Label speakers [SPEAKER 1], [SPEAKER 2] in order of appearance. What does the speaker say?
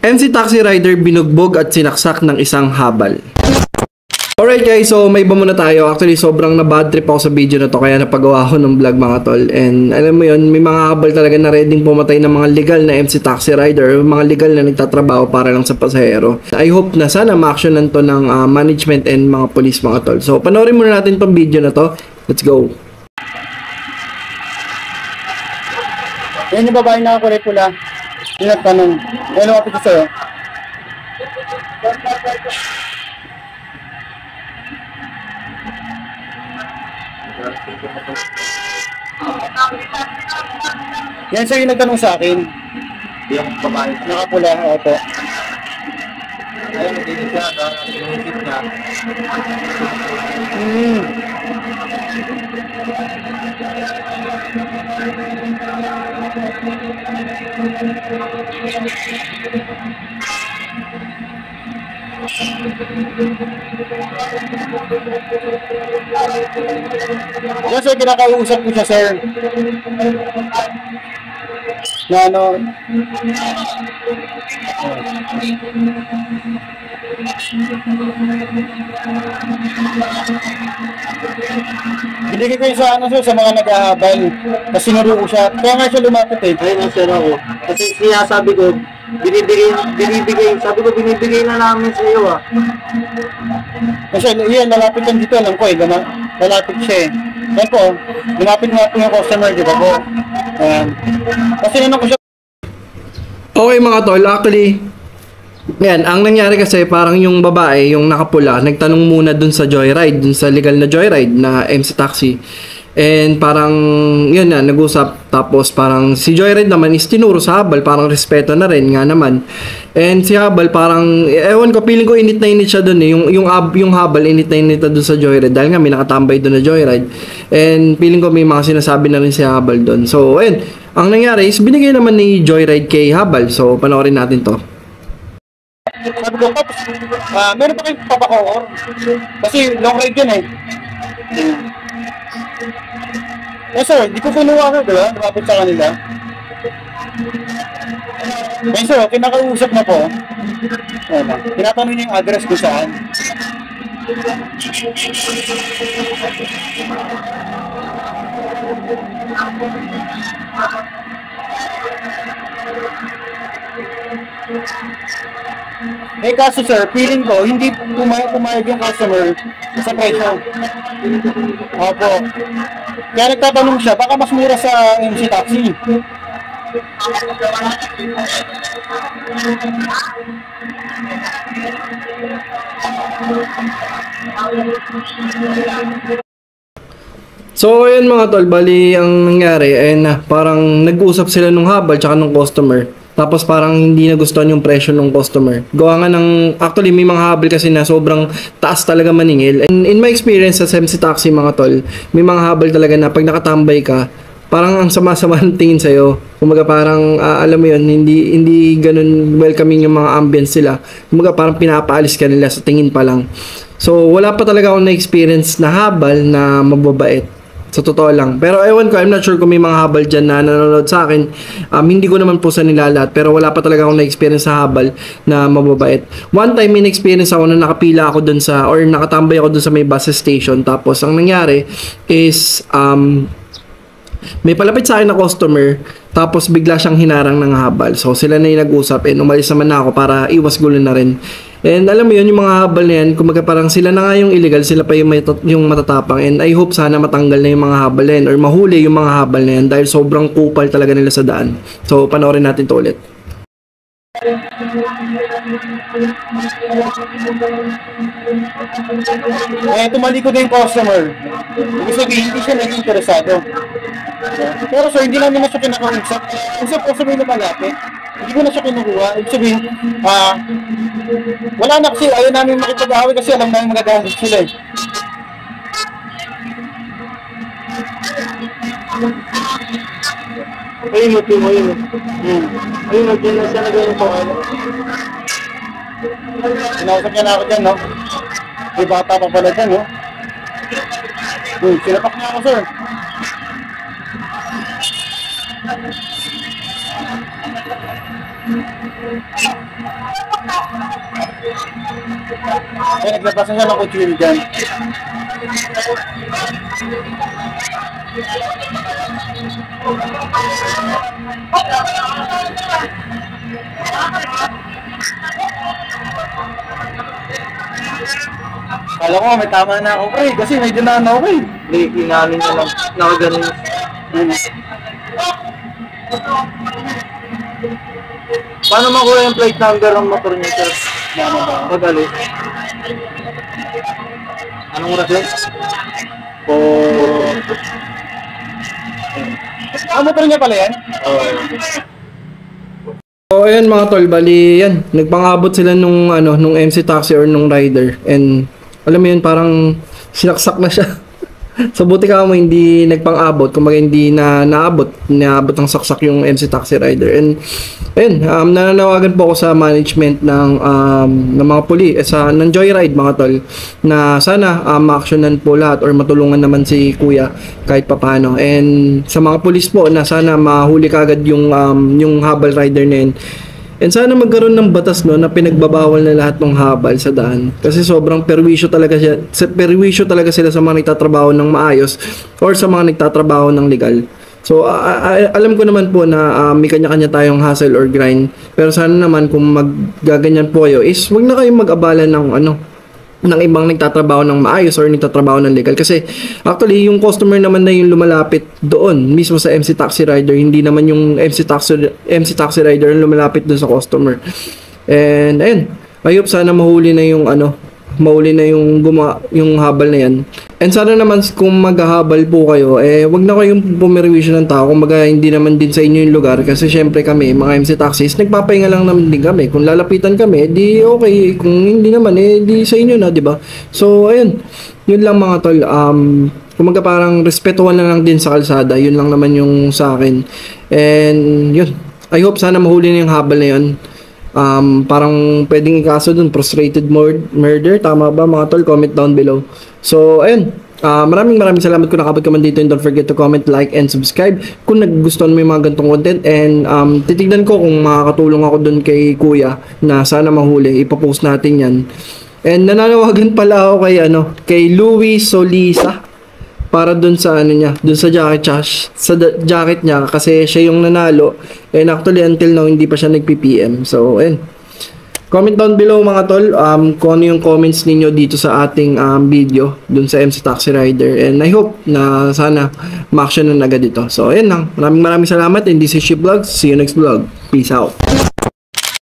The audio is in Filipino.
[SPEAKER 1] MC taxi rider binugbog at sinaksak ng isang habal. Alright guys, so may iba muna tayo. Actually, sobrang na-bad trip ako sa video na to kaya napagawa ko ng vlog mga tol. And alam mo yun, may mga habal talaga na ready pumatay ng mga legal na MC taxi rider, mga legal na nagtatrabaho para lang sa pasahero. I hope na sana ma-actionan to ng management and mga police mga tol. So panoorin muna natin tong video na to. Let's go!
[SPEAKER 2] Yan yung babae na kulay pula. Tinatanong. Yan ang kapit ko sa'yo. Yan siya yung nagtanong sa akin. Yung babae. Nakapula. Opo. Ayun, hindi siya. Inisip niya. Yan sir, kinakausap ko siya sir na ano binigay ko yun sa ano sir, sa mga nag-ahabal kasi sinuro ko siya, kaya nga siya lumapit eh. Ayun sir ako, kasi sinasabi ko binibigay na namin sa iyo ah. Kasi yan, lalapit yan dito, alam ko eh, lalapit siya eh. Yan po, lumapit nga po yung customer, di ba po? Ayan. Kasi ano ko siya.
[SPEAKER 1] Okay mga tol, actually, yan, ang nangyari kasi parang yung babae, yung nakapula, nagtanong muna dun sa joyride, dun sa legal na joyride na MC Taxi. And parang, yun na, nag-usap. Tapos parang si Joyride naman is tinuro sa habal. Parang respeto na rin nga naman. And si habal parang, ewan ko, feeling ko init na init siya dun eh. Yung habal, init na init na dun sa Joyride. Dahil nga may nakatambay dun na Joyride. And feeling ko may mga sinasabi na rin si habal dun. So, ayun. Ang nangyari is binigay naman ni Joyride kay habal. So, panoorin natin to.
[SPEAKER 2] Sabi ko, Pops, meron pa kayong papakor? Kasi long ride yun eh. Yes sir, di ko kinuha ka, diba? Lumapit sa kanila. Yes sir, kinakausap na po. Tinatanong niya yung address ko saan. Eh kaso sir, feeling ko, hindi pumayag yung customer sa presyo. Opo. Kaya nagtatanong siya, baka mas mura sa MC Taxi.
[SPEAKER 1] So, ayun mga tol, bali ang nangyari ay parang nag-usap sila nung habal tsaka nung customer. Tapos parang hindi nagustuhan yung presyo ng customer. Gawa nga ng, actually may mga habal kasi na sobrang taas talaga maningil. And in my experience sa MC Taxi mga tol, may mga habal talaga na pag nakatambay ka, parang ang sama-sama ng tingin sa'yo. Kumaga parang, alam mo yun, hindi ganun welcoming yung mga ambience sila. Kumaga parang pinapaalis ka nila sa tingin pa lang. So wala pa talaga akong na-experience na habal na mababait. Sa totoo lang. Pero ewan ko, I'm not sure kung may mga habal dyan na nanonood sa akin. Hindi ko naman po sa nilalat. Pero wala pa talaga akong na-experience sa habal na mababait. One time, may na-experience ako na nakapila ako dun sa, or nakatambay ako dun sa may bus station. Tapos, ang nangyari is, may palapit sa akin na customer. Tapos, bigla siyang hinarang ng habal. So, sila na yung nag-usap. And umalis naman na ako para iwas gulo na rin. And alam mo yun, yung mga habal na yan, kumaga parang sila na nga yung illegal, sila pa yung matatapang. And I hope sana matanggal na yung mga habal na yan or mahuli yung mga habal na yan dahil sobrang kupal talaga nila sa daan. So, panoorin natin to ulit.
[SPEAKER 2] Eh, tumalikod na yung customer. Ibig sabihin, hindi siya naging interesado. Pero sir, hindi namin na siya kinakausap. Kasi po sabihin na malapit, hindi ko na siya kinukuha. Ibig sabihin, wala na kasi ayaw namin makipag-away kasi alam namin magagalit sila eh. Ayun, ito mo yun. Ayun, nagyan na siya na gano'n po. Sinausap niya na ako dyan, no? May bata pa pala dyan, no? Sinapak niya ako, sir. Kaya naglabasan siya ng kutsilyo dyan. Kala ko may tama na ako pre, kasi medyo na ano ako eh.
[SPEAKER 1] Hindi, inamin niya lang. Nakaganon. Paano makuha yung plate number ng motor niya, sir? Madali.
[SPEAKER 2] Anong oras yun? Motor niya pala yan?
[SPEAKER 1] So ayan mga tol, bali yan, nagpangabot sila nung nung MC taxi or nung rider, and alam mo yun, parang sinaksak na siya. So buti ka mo hindi nagpang-abot, kumbaga hindi naabot ng saksak yung MC taxi rider. And ayun, nananawagan po ako sa management ng mga ng Joyride mga tol, na sana ma-actionan po lahat or matulungan naman si kuya kahit papano. And sa mga pulis po na sana mahuli kagad yung habal rider na yun. And sana magkaroon ng batas no na pinagbabawal na lahat ng habal sa daan, kasi sobrang perwisyo talaga sila sa mga nagtatrabaho ng maayos or sa mga nagtatrabaho ng legal. So alam ko naman po na may kanya-kanya tayong hustle or grind, pero sana naman kung maggaganyan po kayo is wag na kayong mag-abala ng ibang nagtatrabaho ng maayos or nagtatrabaho ng legal, kasi actually yung customer naman na yung lumalapit doon mismo sa MC taxi rider, hindi naman yung MC taxi rider yung lumalapit doon sa customer. And ayun, I hope sana mahuli na yung yung habal na yan. And sana naman kung maghahabal po kayo, wag na kayong pumirwisyo ng tao, kumbaga hindi naman din sa inyo yung lugar, kasi syempre kami mga MC taxis nagpapahinga lang naman din kami. Kung lalapitan kami, di okay, kung hindi naman di sa inyo na, di ba? So ayun, yun lang mga tol. Kumbaga parang respetuhan na lang din sa kalsada, yun lang naman yung sa akin. And yun, I hope sana mahuli na yung habal na yun. Parang pwedeng ikaso dun, frustrated murder, tama ba mga tol? Comment down below. So ayun, maraming salamat kung nakabot ka man dito, and don't forget to comment, like, and subscribe kung nagustuhan mo yung mga gantong content. And titignan ko kung makakatulong ako dun kay kuya na sana mahuli, ipopost natin yan. And nananawagan pala ako kay Louis Solisa para dun sa dun sa jacket niya, kasi siya yung nanalo. And actually until now hindi pa siya nag-PPM. So ayun, comment down below mga tol kung ano yung comments ninyo dito sa ating video dun sa MC Taxi Rider, and I hope na sana ma-action na agad ito. So ayun lang, maraming salamat, and this is Ship Vlogs. See you next vlog. Peace out.